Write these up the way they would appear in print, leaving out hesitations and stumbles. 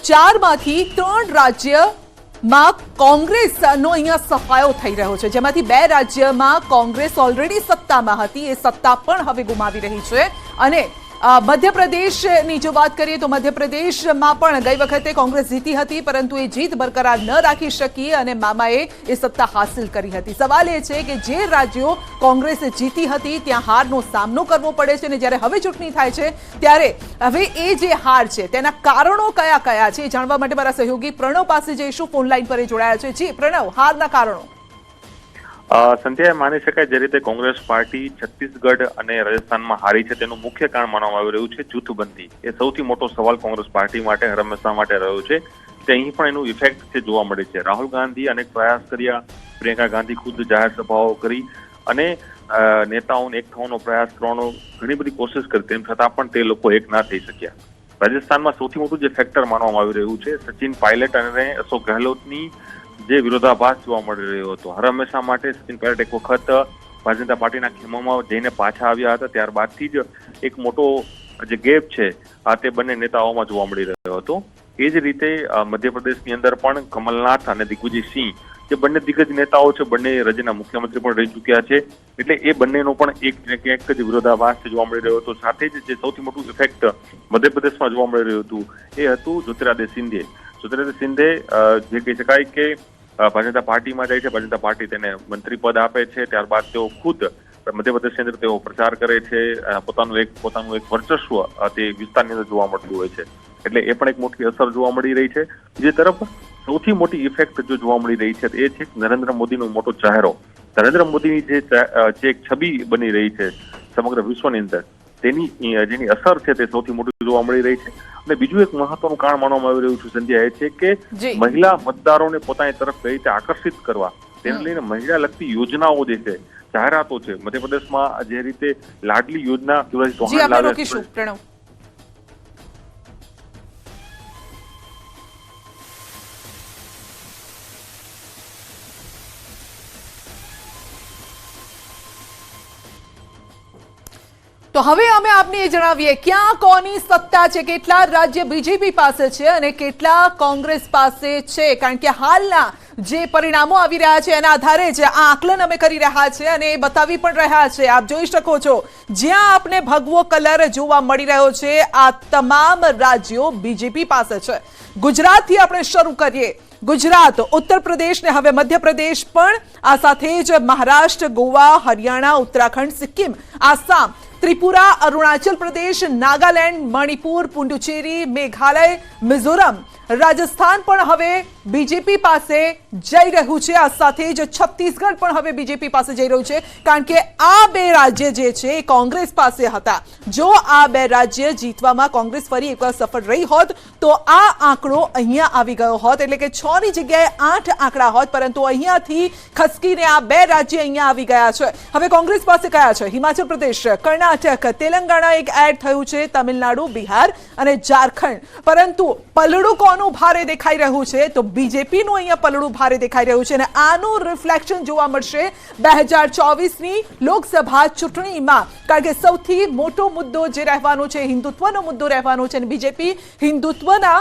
ચારમાંથી 3 રાજ્યમાં કોંગ્રેસનો અહીંયા સફાયો થઈ રહ્યો છે, જેમાંથી 2 રાજ્યમાં કોંગ્રેસ ઓલરેડી સત્તામાં હતી, એ સત્તા પણ હવે ગુમાવી રહી છે। અને મધ્યપ્રદેશની જો વાત કરીએ તો મધ્યપ્રદેશમાં પણ ગઈ વખતે કોંગ્રેસ જીતી હતી, પરંતુ એ જીત બરકરાર ન રાખી શકી અને મામાએ એ સત્તા હાંસિલ કરી હતી। સવાલ એ છે કે જે રાજ્યો કોંગ્રેસે જીતી હતી ત્યાં હારનો સામનો કરવો પડે છે, અને જ્યારે હવે ચૂંટણી થાય છે ત્યારે હવે એ જે હાર છે તેના કારણો કયા કયા છે એ જાણવા માટે મારા સહયોગી પ્રણવ પાસે જઈશું, ફોન લાઈન પર જોડાયા છે। જી પ્રણવ, હારના કારણો। સંધ્યા, માની શકાય જે રીતે કોંગ્રેસ પાર્ટી છત્તીસગઢ અને રાજસ્થાનમાં હારી છે તેનું મુખ્ય કારણ માનવામાં આવી રહ્યું છે જૂથબંધી। એ સૌથી મોટો સવાલ કોંગ્રેસ પાર્ટી માટે હંમેશા માટે રહ્યો છે તે અહીં પણ એનું ઇફેક્ટ છે જોવા મળે છે। રાહુલ ગાંધી અનેક પ્રયાસ કર્યા, પ્રિયંકા ગાંધી ખુદ જાહેર સભાઓ કરી અને નેતાઓને એક થવાનો પ્રયાસ કરવાનો ઘણી બધી કોશિશ કરી, તેમ છતાં પણ તે લોકો એક ના થઈ શક્યા। રાજસ્થાનમાં સૌથી મોટું જે ફેક્ટર માનવામાં આવી રહ્યું છે સચિન પાયલટ અને અશોક ગેહલોતની જે વિરોધાભાસ જોવા મળી રહ્યો હતો। હર હંમેશા માટે સચિન પાયલટ એક વખત ભારતીય જનતા પાર્ટીના ખેમામાં જઈને પાછા આવ્યા હતા, ત્યારબાદથી જ એક મોટો જે ગેપ છે તે બંને નેતાઓમાં જોવા મળી રહ્યો હતો। એ જ રીતે મધ્યપ્રદેશની અંદર પણ કમલનાથ અને દિગ્વિજયસિંહ જે બંને દિગ્ગજ નેતાઓ છે, બંને રાજ્યના મુખ્યમંત્રી પણ રહી ચૂક્યા છે, એટલે એ બંનેનો પણ એક જ વિરોધાભાસ જોવા મળી રહ્યો હતો। સાથે જ જે સૌથી મોટું ઇફેક્ટ મધ્યપ્રદેશમાં જોવા મળી રહ્યું હતું એ હતું જ્યોતિરાદિત્ય સિંધિયા। જ્યોતિરાદિત્ય સિંધિયા જે કહી શકાય કે ભારતીય જનતા પાર્ટીમાં જાય છે, ભારતીય જનતા પાર્ટી તેને મંત્રી પદ આપે છે, ત્યારબાદ તેઓ ખુદ મધ્યપ્રદેશની અંદર તેઓ પ્રચાર કરે છે, પોતાનું એક વર્ચસ્વ તે વિસ્તારની અંદર જોવા મળતું હોય છે, એટલે એ પણ એક મોટી અસર જોવા મળી રહી છે। બીજી તરફ સૌથી મોટી ઇફેક્ટ જો જોવા મળી રહી છે એ છે નરેન્દ્ર મોદીનો મોટો ચહેરો। નરેન્દ્ર મોદીની જે એક છબી બની રહી છે સમગ્ર વિશ્વની અંદર, તેની જેની અસર છે તે સૌથી મોટી જોવા મળી રહી છે। અને બીજું એક મહત્વનું કારણ માનવામાં આવી રહ્યું છે સંધ્યા, એ છે કે મહિલા મતદારોને પોતાની તરફ કઈ રીતે આકર્ષિત કરવા તેને લઈને મહિલા લગતી યોજનાઓ જે છે, જાહેરાતો છે, મધ્યપ્રદેશમાં જે રીતે લાડલી યોજના પ્રણવ। તો હવે અમે આપને એ જણાવીએ ક્યાં કોની સત્તા છે, કેટલા રાજ્ય બીજેપી પાસે છે અને કેટલા કોંગ્રેસ પાસે છે, કારણ કે હાલના જે પરિણામો આવી રહ્યા છે એના આધારે જ આ આકલન અમે કરી રહ્યા છે અને એ બતાવી પણ રહ્યા છે। આપ જોઈ શકો છો જ્યાં આપને ભગવો કલર જોવા મળી રહ્યો છે આ તમામ રાજ્યો બીજેપી પાસે છે। ગુજરાતથી આપણે શરૂ કરીએ। ગુજરાત, ઉત્તર પ્રદેશ ને હવે મધ્યપ્રદેશ પણ, આ સાથે જ મહારાષ્ટ્ર, ગોવા, હરિયાણા, ઉત્તરાખંડ, સિક્કિમ, આસામ, ત્રિપુરા, અરુણાચલ પ્રદેશ, નાગાલેન્ડ, મણિપુર, પુડુચેરી, મેઘાલય, મિઝોરમ, રાજસ્થાન પણ હવે બીજેપી પાસે જઈ રહ્યું છે। આ સાથે જ છત્તીસગઢ પણ હવે બીજેપી પાસે જઈ રહ્યું છે, કારણ કે આ 2 રાજ્ય જે છે એ કોંગ્રેસ પાસે હતા। જો આ 2 રાજ્ય જીતવામાં કોંગ્રેસ ફરી એકવાર સફળ રહી હોત તો આ આંકડો અહીંયા આવી ગયો હોત, એટલે કે 6 ની જગ્યાએ 8 આંકડા હોત, પરંતુ અહીંયાથી ખસકીને આ 2 રાજ્ય અહીંયા આવી ગયા છે। હવે કોંગ્રેસ પાસે કયા છે? હિમાચલ પ્રદેશ, કર્ણાટક, તેલંગાણા એક એડ થયું છે, તમિલનાડુ, બિહાર અને ઝારખંડ, પરંતુ પલડું કોનું ભારે દેખાઈ રહ્યું છે? તો બીજેપીનું અહીંયા પલડું ભારે દેખાઈ રહ્યું છે અને આનું રિફ્લેક્શન જોવા મળશે 2024ની લોકસભા ચૂંટણીમાં, કારણ કે સૌથી મોટો મુદ્દો જે રહેવાનો છે હિન્દુત્વનો મુદ્દો રહેવાનો છે અને બીજેપી હિન્દુત્વના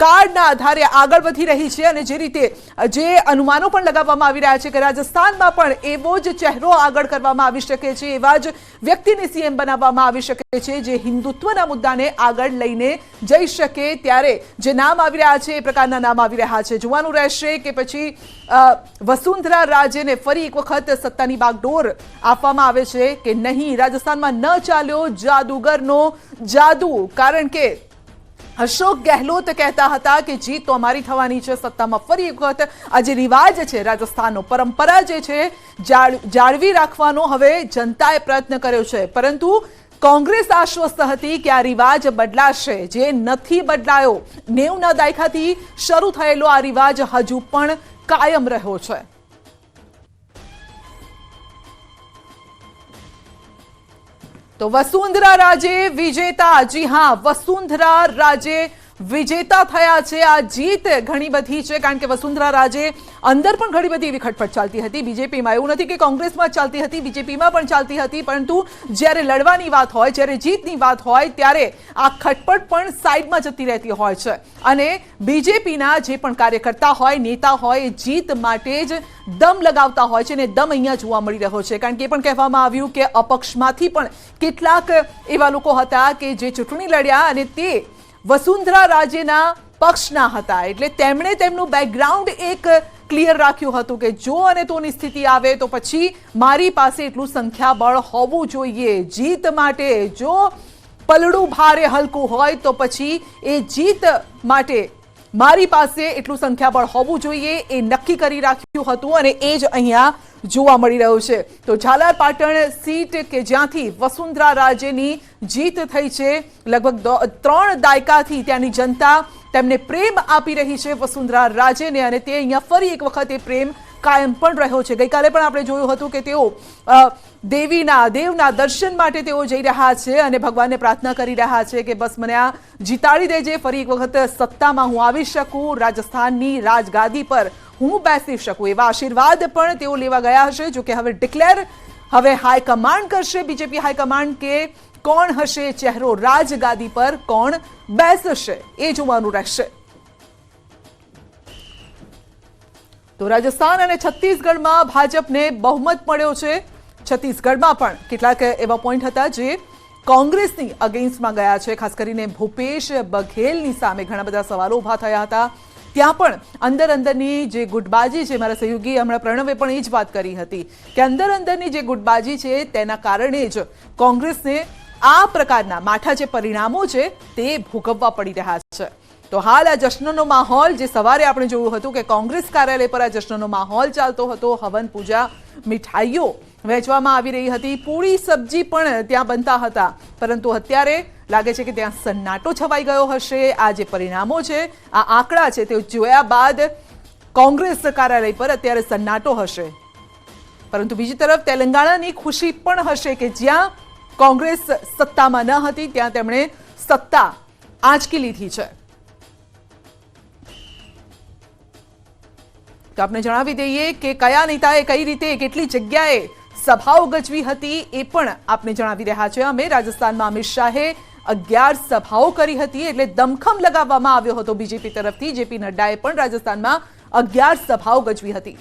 કાર્ડના આધારે આગળ વધી રહી છે। અને જે રીતે જે અનુમાનો પણ લગાવવામાં આવી રહ્યા છે કે રાજસ્થાનમાં પણ એવો જ ચહેરો આગળ કરવામાં આવી શકે છે, એવા જ વ્યક્તિને સીએમ બનાવવામાં આવી શકે છે જે હિન્દુત્વના મુદ્દાને આગળ લઈને જઈ શકે। ત્યારે જે નામ આવી રહ્યા છે એ પ્રકારના નામ આવી રહ્યા છે। જોવાનું રહેશે કે પછી વસુંધરા રાજેને ફરી એક વખત સત્તાની બાગડોર આપવામાં આવે છે કે નહીં। રાજસ્થાનમાં ન ચાલ્યો જાદુગરનો જાદુ, કારણ કે અશોક ગેહલોત કહેતા હતા કે જીત તો અમારી થવાની છે, સત્તામાં ફરી એક વખત આ જે રિવાજ છે રાજસ્થાનનો, પરંપરા જે છે જાળવી રાખવાનો હવે જનતાએ પ્રયત્ન કર્યો છે, પરંતુ કોંગ્રેસ આશ્વસ્ત હતી કે આ રિવાજ બદલાશે, જે નથી બદલાયો। 90ના દાયકાથી શરૂ થયેલો આ રિવાજ હજુ પણ કાયમ રહ્યો છે। તો વસુંધરા રાજે વિજેતા, જી હા, વસુંધરા રાજે વિજેતા થયા છે। આ જીત ઘણી બધી છે કારણ કે વસુંધરા રાજે અંદર પણ ઘણી બધી એવી ખટપટ ચાલતી હતી બીજેપીમાં। એવું નથી કે કોંગ્રેસમાં જ ચાલતી હતી, બીજેપીમાં પણ ચાલતી હતી, પરંતુ જ્યારે લડવાની વાત હોય, જ્યારે જીતની વાત હોય ત્યારે આ ખટપટ પણ સાઈડમાં જતી રહેતી હોય છે અને બીજેપીના જે પણ કાર્યકર્તા હોય, નેતા હોય, એ જીત માટે જ દમ લગાવતા હોય છે અને દમ અહીંયા જોવા મળી રહ્યો છે। કારણ કે એ પણ કહેવામાં આવ્યું કે અપક્ષમાંથી પણ કેટલાક એવા લોકો હતા કે જે ચૂંટણી લડ્યા અને તે વસુંધરા રાજેના પક્ષના હતા, એટલે તેમણે તેમનું બેકગ્રાઉન્ડ એક ક્લિયર રાખ્યું હતું કે જો અને તોની સ્થિતિ આવે તો પછી મારી પાસે એટલું સંખ્યાબળ હોવું જોઈએ જીત માટે। જો પલડું ભારે હલકું હોય તો પછી એ જીત માટે મારી પાસે એટલું સંખ્યાબળ હોવું જોઈએ એ નક્કી કરી રાખ્યું હતું અને એ જ અહીંયા જોવા મળી રહ્યું છે। તો ઝાલાર પાટણ સીટ કે જ્યાંથી વસુંધરા રાજેની જીત થઈ છે, લગભગ 3 દાયકાથી ત્યાંની જનતા તેમને પ્રેમ આપી રહી છે વસુંધરા રાજેને અને તે અહીંયા ફરી એક વખત એ પ્રેમ કાયમ પણ રહ્યો છે। ગઈકાલે પણ આપણે જોયું હતું કે તેઓ દેવના દર્શન માટે તેઓ જઈ રહ્યા છે અને ભગવાનને પ્રાર્થના કરી રહ્યા છે કે બસ મને આ જીતાડી દેજે, ફરી એક વખત સત્તામાં હું આવી શકું, રાજસ્થાનની રાજગાદી પર હું બેસી શકું, એવા આશીર્વાદ પણ તેઓ લેવા ગયા હશે। જો કે હવે ડિક્લેર હવે હાઈકમાન્ડ કરશે બીજેપી હાઈકમાન્ડ કે કોણ હશે ચહેરો રાજગાદી પર, કોણ બેસશે એ જોવાનું રહેશે। તો રાજસ્થાન અને છત્તીસગઢમાં ભાજપને બહુમત મળ્યો છે। છત્તીસગઢમાં પણ કેટલાક એવા પોઈન્ટ હતા જે કોંગ્રેસની અગેન્સ્ટમાં ગયા છે, ખાસ કરીને ભૂપેશ બઘેલની સામે ઘણા બધા સવાલો ઊભા થયા હતા। ત્યાં પણ અંદરની જે ગુટબાજી છે, મારા સહયોગી હમણાં પ્રણવે પણ એ જ વાત કરી હતી કે અંદરની જે ગુટબાજી છે તેના કારણે જ કોંગ્રેસને આ પ્રકારના માઠા જે પરિણામો છે તે ભોગવવા પડી રહ્યા છે। તો હાલ આ જશ્નનો માહોલ જે સવારે આપણે જોયું હતું કે કોંગ્રેસ કાર્યાલય પર આ જશ્નનો માહોલ ચાલતો હતો, હવન પૂજા, મીઠાઈઓ વહેંચવામાં આવી રહી હતી, પૂરી સબ્જી પણ ત્યાં બનતા હતા, પરંતુ અત્યારે લાગે છે કે ત્યાં સન્નાટો છવાઈ ગયો હશે। આ જે પરિણામો છે, આ આંકડા છે તે જોયા બાદ કોંગ્રેસ કાર્યાલય પર અત્યારે સન્નાટો હશે, પરંતુ બીજી તરફ તેલંગાણાની ખુશી પણ હશે કે જ્યાં કોંગ્રેસ સત્તામાં ન હતી ત્યાં તેમણે સત્તા આંચકી લીધી છે। તો આપણે જણાવી દઈએ કે કયા નેતાએ કઈ રીતે કેટલી જગ્યાએ સભાઓ ગજવી હતી એ પણ આપણે જણાવી રહ્યા છે। અમે રાજસ્થાનમાં અમિત શાહે 11 સભાઓ કરી હતી, એટલે દમખમ લગાવવામાં આવ્યો હતો બીજેપી તરફથી। જેપી નડ્ડાએ પણ રાજસ્થાનમાં 11 સભાઓ ગજવી હતી।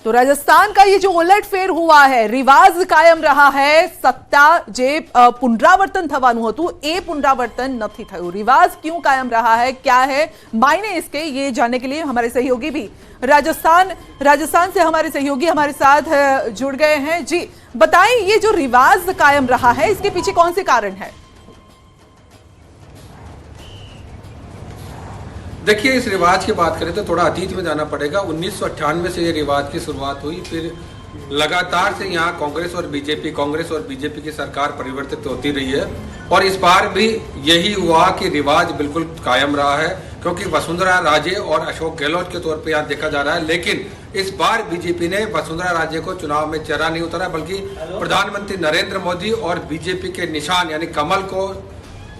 तो राजस्थान का ये जो उलटफेर हुआ है, रिवाज कायम रहा है, सत्ता जे पुनरावर्तन थवानुं हतुं ए पुनरावर्तन नहीं थयुं। रिवाज क्यों कायम रहा है, क्या है मायने इसके, ये जानने के लिए हमारे सहयोगी भी राजस्थान से हमारे सहयोगी हमारे साथ जुड़ गए हैं। जी बताएं, ये जो रिवाज कायम रहा है इसके पीछे कौन से कारण है? देखिए, इस रिवाज की बात करें तो थोड़ा अतीत में जाना पड़ेगा। 1998 से ये रिवाज की शुरुआत हुई, फिर लगातार से यहाँ कांग्रेस और बीजेपी की सरकार परिवर्तित होती रही है और इस बार भी यही हुआ कि रिवाज बिल्कुल कायम रहा है, क्योंकि वसुंधरा राजे और अशोक गहलोत के तौर पे यहाँ देखा जा रहा है। लेकिन इस बार बीजेपी ने वसुंधरा राजे को चुनाव में चेहरा नहीं उतारा, बल्कि प्रधानमंत्री नरेंद्र मोदी और बीजेपी के निशान यानी कमल को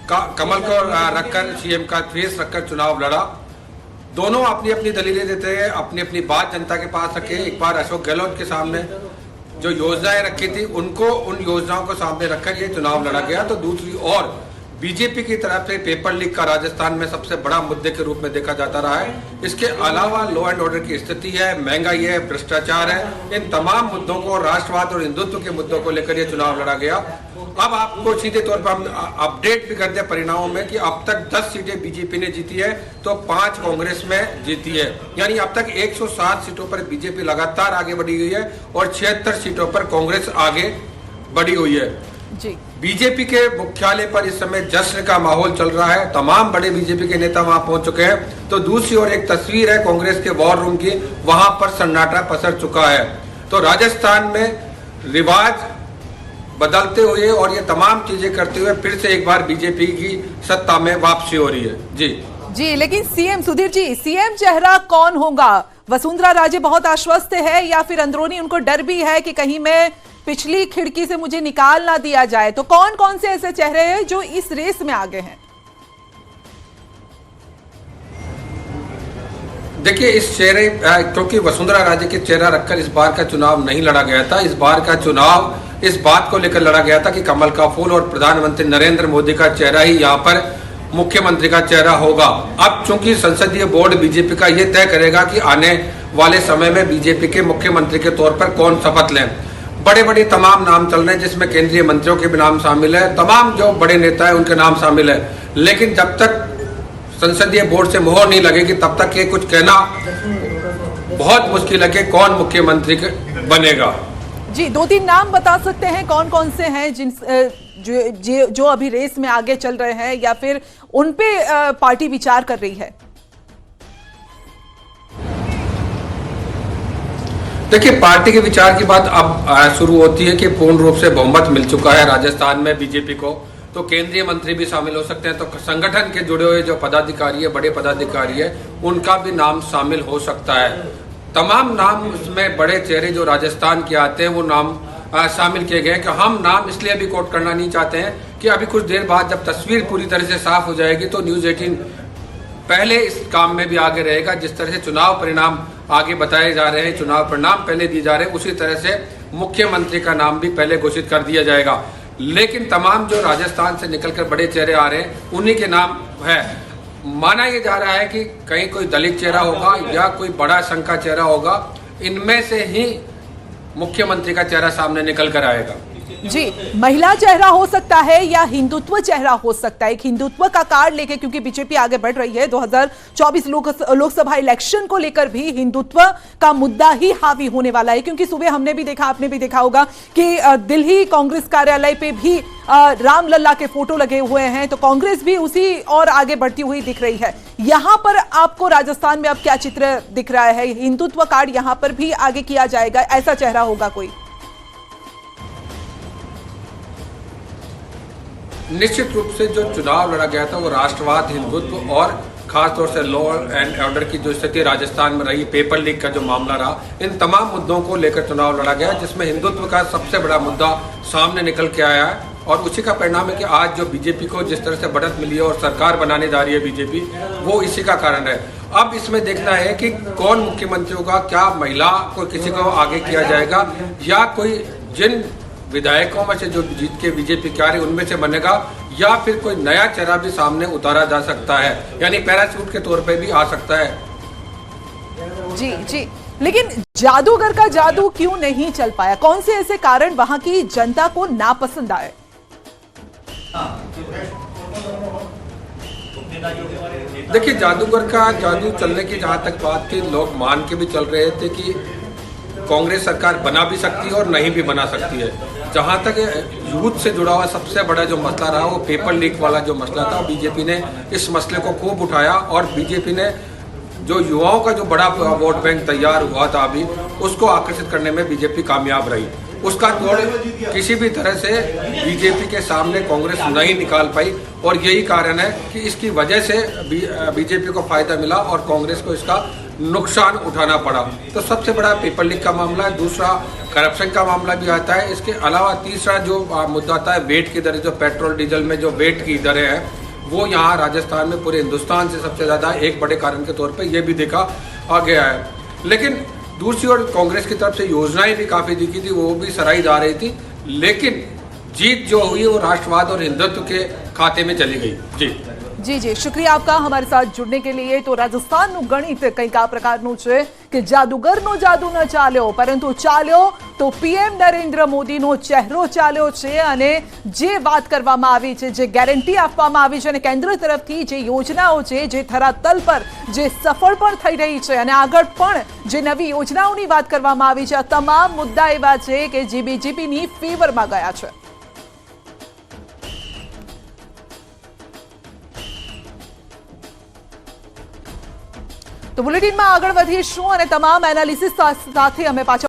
रखकर, सीएम का फेस रखकर चुनाव लड़ा। दोनों अपनी अपनी दलीलें देते हैं, अपनी अपनी बात जनता के पास रखे। एक बार अशोक गहलोत के सामने जो योजनाएं रखी थी उनको, उन योजनाओं को सामने रखकर ये चुनाव लड़ा गया। तो दूसरी ओर बीजेपी की तरफ से पेपर लीक का राजस्थान में सबसे बड़ा मुद्दे के रूप में देखा जाता रहा है। इसके अलावा लॉ एंड ऑर्डर की स्थिति है, महंगाई है, भ्रष्टाचार है, इन तमाम मुद्दों को, राष्ट्रवाद और हिंदुत्व के मुद्दों को लेकर ये चुनाव लड़ा गया। अब आपको सीधे तौर पर हम अपडेट भी कर दें परिणामों में कि अब तक 10 सीटें बीजेपी ने जीती है तो 5 कांग्रेस में जीती है, यानी अब तक 107 सीटों पर बीजेपी लगातार आगे बढ़ी हुई है और 76 सीटों पर कांग्रेस आगे बढ़ी हुई है। जी बीजेपी के मुख्यालय पर इस समय जश्न का माहौल चल रहा है, तमाम बड़े बीजेपी के नेता वहां पहुंच चुके हैं। तो दूसरी ओर एक तस्वीर है कांग्रेस के वॉर रूम की, वहां पर सन्नाटा पसर चुका है। तो राजस्थान में रिवाज बदलते हुए और ये तमाम चीजें करते हुए फिर से एक बार बीजेपी की सत्ता में वापसी हो रही है। जी जी, लेकिन सीएम सुधीर जी, सीएम चेहरा कौन होगा? वसुंधरा राजे बहुत आश्वस्त है या फिर अंदरूनी उनको डर भी है कि कहीं मैं पिछली खिड़की से मुझे निकाल ना दिया जाए? तो कौन कौन से ऐसे चेहरे हैं जो इस रेस में आगे हैं? देखिए, इस चेहरे क्योंकि वसुंधरा राजे के चेहरा रखकर इस बार का चुनाव नहीं लड़ा गया था। इस बार का चुनाव इस बात को लेकर लड़ा गया था कि कमल का फूल और प्रधानमंत्री नरेंद्र मोदी का चेहरा ही यहाँ पर मुख्यमंत्री का चेहरा होगा। अब चूंकि संसदीय बोर्ड बीजेपी का ये तय करेगा कि आने वाले समय में बीजेपी के मुख्यमंत्री के तौर पर कौन शपथ लें। बड़े बड़े तमाम नाम चल रहे हैं, जिसमें केंद्रीय मंत्रियों के भी नाम शामिल है, तमाम जो बड़े नेता है उनके नाम शामिल है। लेकिन जब तक संसदीय बोर्ड से मोहर नहीं लगेगी तब तक ये कुछ कहना बहुत मुश्किल है कि कौन मुख्यमंत्री बनेगा। जी, 2-3 नाम बता सकते हैं कौन कौन से हैं जिन जो अभी रेस में आगे चल रहे हैं या फिर उन पे पार्टी विचार कर रही है? देखिए, पार्टी के विचार की बात अब शुरू होती है कि पूर्ण रूप से बहुमत मिल चुका है राजस्थान में बीजेपी को, तो केंद्रीय मंत्री भी शामिल हो सकते हैं। तो संगठन के जुड़े हुए जो पदाधिकारी है, बड़े पदाधिकारी है, उनका भी नाम शामिल हो सकता है। तमाम नाम उसमें बड़े चेहरे जो राजस्थान के आते हैं वो नाम शामिल किए गए। कि हम नाम इसलिए अभी कोट करना नहीं चाहते हैं कि अभी कुछ देर बाद जब तस्वीर पूरी तरह से साफ हो जाएगी तो न्यूज़ 18 पहले इस काम में भी आगे रहेगा। जिस तरह से चुनाव परिणाम आगे बताए जा रहे हैं, चुनाव परिणाम पहले दिए जा रहे हैं, उसी तरह से मुख्यमंत्री का नाम भी पहले घोषित कर दिया जाएगा। लेकिन तमाम जो राजस्थान से निकलकर बड़े चेहरे आ रहे हैं उन्हीं के नाम है। माना यह जा रहा है कि कहीं कोई दलित चेहरा होगा या कोई बड़ा संघ का चेहरा होगा, इनमें से ही मुख्यमंत्री का चेहरा सामने निकल कर आएगा। जी, महिला चेहरा हो सकता है या हिंदुत्व चेहरा हो सकता है? एक हिंदुत्व का कार्ड लेके, क्योंकि बीजेपी आगे बढ़ रही है, 2024 लोकसभा इलेक्शन को लेकर भी हिंदुत्व का मुद्दा ही हावी होने वाला है। क्योंकि सुबह हमने भी देखा, आपने भी देखा होगा कि दिल्ली कांग्रेस कार्यालय पे भी रामलला के फोटो लगे हुए हैं, तो कांग्रेस भी उसी और आगे बढ़ती हुई दिख रही है। यहां पर आपको राजस्थान में अब क्या चित्र दिख रहा है? हिंदुत्व कार्ड यहां पर भी आगे किया जाएगा, ऐसा चेहरा होगा कोई? निश्चित रूप से जो चुनाव लड़ा गया था वो राष्ट्रवाद, हिंदुत्व और खासतौर से लॉ एंड ऑर्डर की जो स्थिति राजस्थान में रही, पेपर लीक का जो मामला रहा, इन तमाम मुद्दों को लेकर चुनाव लड़ा गया, जिसमें हिंदुत्व का सबसे बड़ा मुद्दा सामने निकल के आया है। और उसी का परिणाम है कि आज जो बीजेपी को जिस तरह से बढ़त मिली है और सरकार बनाने जा रही है बीजेपी, वो इसी का कारण है। अब इसमें देखना है कि कौन मुख्यमंत्री होगा, क्या महिला को किसी को आगे किया जाएगा या कोई जिन विधायकों में से जो जीत के बीजेपी के आ रहे उनमें से बनेगा, या फिर कोई नया चेहरा भी सामने उतारा जा सकता है, यानी पैराशूट के तौर पे भी आ सकता है। जी जी, लेकिन जादूगर का जादू क्यों नहीं चल पाया? कौन से ऐसे कारण वहां की जनता को नापसंद आए? देखिए, जादूगर का जादू चलने की जहां तक बात थी, लोग मान के भी चल रहे थे कि कांग्रेस सरकार बना भी सकती है और नहीं भी बना सकती है। जहां तक यूथ से जुड़ा हुआ सबसे बड़ा जो मसला रहा वो पेपर लीक वाला जो मसला था, बीजेपी ने इस मसले को खूब उठाया और बीजेपी ने जो युवाओं का जो बड़ा वोट बैंक तैयार हुआ था अभी, उसको आकर्षित करने में बीजेपी कामयाब रही। उसका तोड़ किसी भी तरह से बीजेपी के सामने कांग्रेस नहीं निकाल पाई और यही कारण है कि इसकी वजह से बीजेपी को फायदा मिला और कांग्रेस को इसका नुकसान उठाना पड़ा। तो सबसे बड़ा पेपर लीक का मामला है, दूसरा करप्शन का मामला भी आता है। इसके अलावा तीसरा जो मुद्दा आता है वेट की दरें, जो पेट्रोल डीजल में जो वेट की दरें हैं, वो यहाँ राजस्थान में पूरे हिंदुस्तान से सबसे ज़्यादा एक बड़े कारण के तौर पे ये भी देखा आ गया है। लेकिन दूसरी ओर कांग्रेस की तरफ से योजनाएं भी काफ़ी दिखी थी, वो भी सराही जा रही थी, लेकिन जीत जो हुई वो राष्ट्रवाद और हिंदुत्व के खाते में चली गई। जी जी जी, शुक्रिया आपका हमारे साथ जुड़ने के लिए। तो રાજસ્થાનનું ગણિત કંઈક આ પ્રકારનું છે કે જાદુગરનો જાદુ ન ચાલ્યો, પરંતુ ચાલ્યો તો પીએમ નરેન્દ્ર મોદીનો ચહેરો ચાલ્યો છે અને જે વાત કરવામાં આવી છે, જે ગેરંટી આપવામાં આવી છે અને કેન્દ્ર તરફથી જે યોજનાઓ છે, જે ધરાતલ પર જે સફળ પણ થઈ રહી છે અને આગળ પણ જે નવી યોજનાઓની વાત કરવામાં આવી છે, આ તમામ મુદ્દા એવા છે કે જે બીજેપીની ફેવરમાં ગયા છે। તો બુલેટિનમાં આગળ વધીશું અને તમામ એનાલિસિસ સાથે અમે પાછા